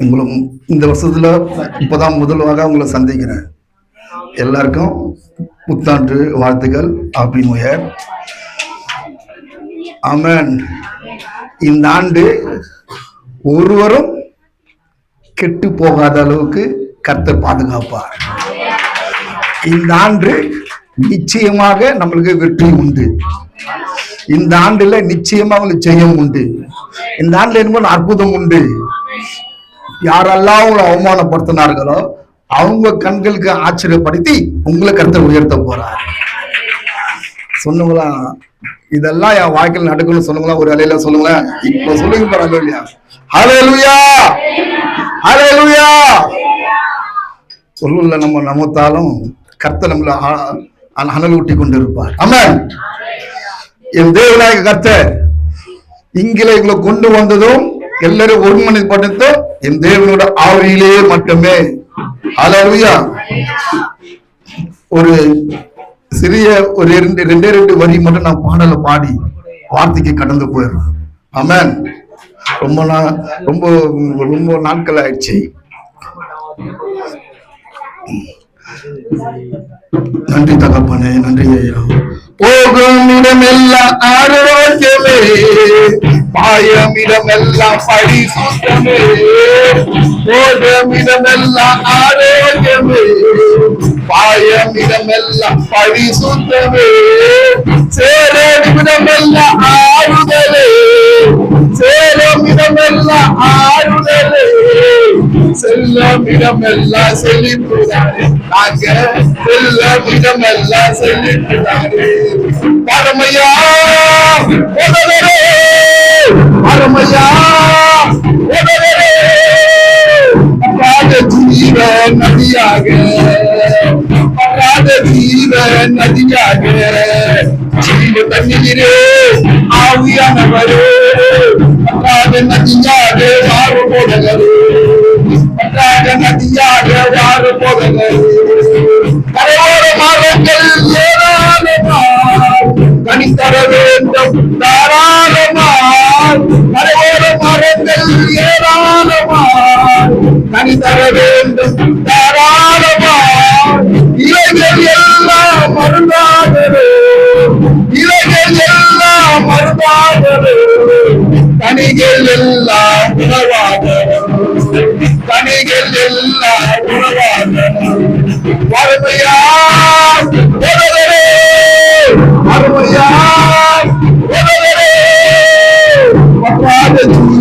உங்களும் இந்த வருஷத்துல இப்பதான் முதல்வாக உங்களை சந்திக்கிறேன். எல்லாருக்கும் புத்தாண்டு வாழ்த்துக்கள். Happy new year. ஆமென். இந்த ஆண்டு ஒருவரும் கெட்டு போகாத அளவுக்கு கர்த்தர் பாதுகாப்பார். இந்த ஆண்டு நிச்சயமாக நம்மளுக்கு வெற்றி உண்டு. இந்த ஆண்டுல நிச்சயமா உங்களுக்கு ஜெயம் உண்டு. இந்த ஆண்டுல என்னமோ அற்புதம் உண்டு. யாரெல்லாம் உங்களை அவமானப்படுத்தினார்களோ அவங்க கண்களுக்கு ஆச்சரியப்படுத்தி உங்களை கர்த்தர் உயர்த்த போறார். சொன்னங்களா இதெல்லாம் என் வாழ்க்கையில் நடக்கணும்னு சொன்னங்களா? ஒரு அலையில சொல்லுங்களேன். இப்ப சொல்லுங்க பாருங்க இல்லையா? ஹல்லேலூயா, ஹல்லேலூயா. சொல்லுல நம்ம நமத்தாலும் கர்த்தர் நம்மள அனல் ஊட்டி கொண்டு இருப்பார். ஆமென். என் தேவனாய கர்த்தர் இங்கில இவங்களை கொண்டு வந்ததும் எல்லாரும் ஒருமனப்பட்டதும் என் தேவனோட ஆவியிலே மட்டுமே. ஹல்லேலூயா. ஒரு சிறிய ஒரு ரெண்டே வரி மட்டும் நான் பாடல பாடி வார்த்தைக்கு கடந்து போயிடுறேன். ஆமென். ரொம்ப நாட்கள் ஆயிடுச்சு. நன்றி தகப்பனே, நன்றி ஐயா. போகும் இடமெல்லாம் ஆரோக்கியமே, பாயம் இடமெல்லாம் பரிசுத்தமே. போகும் இடமெல்லாம் ஆரோக்கியமே, பாயம் இடமெல்லாம் பரிசுத்தமே. சேரும் இடமெல்லாம் ஆறுதலே, சேரும் இடமெல்லாம் ஆறுதலே. செல்லும் இடமெல்லாம் செழிப்புதானே, நாங்க செல்லும் இடமெல்லாம் செழிப்புதானே. பரமையா உதவரே, பரமையா உதவரே. ஜீவ நதியாக, ஜீவ நதியாக, ஜீவ தண்ணீரே ஆவியானவரே. நதியாக வாரு போதகரே, நதியாக வாரு போதகரே. கரையோர மரங்கள் ஏராளமாய் கனி தர வேண்டும் தாராளமாய். கரையோர மரங்கள் ஏராளமாய் கனி தர வேண்டும் தாராளமாய். இலைகள் எல்லாம் மருந்தாகவே, இலைகள் எல்லாம் மருந்தாகவே. கனிகள் எல்லாம் உணவாகவே, கனிகள் எல்லாம் உணவாகவே. அருமையா உணவரே, அருமையா